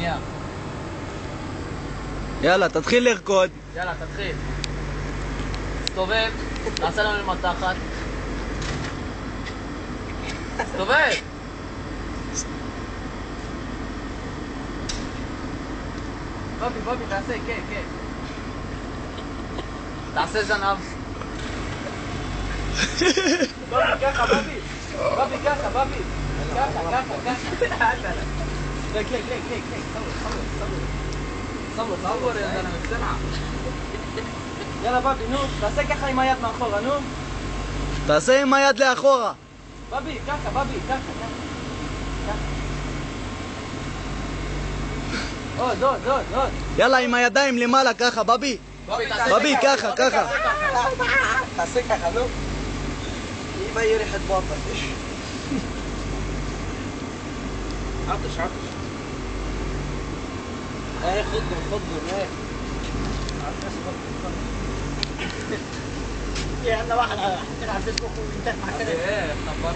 שנייה. יאללה, תתחיל לרקוד. יאללה, תתחיל. תסתובב, תעשה לנו עם התחת. תסתובב! בבי, תעשה, כן. תעשה זנב. בבי, ככה, בבי. בבי, ככה. ככה. كليك صور يا زلمه بسرعه. يلا بابي نو תעשה ככה עם היד מאחורה נו. תעשה עם היד לאחורה. בבי ככה. עוד. יאללה עם הידיים למעלה ככה בבי. בבי ככה. תעשה ככה נו. يبقى يريح بطل ايش عطش ايه خضر ايه عندنا واحد حاطين على الفيسبوك وينتهي مع كده ايه احنا بره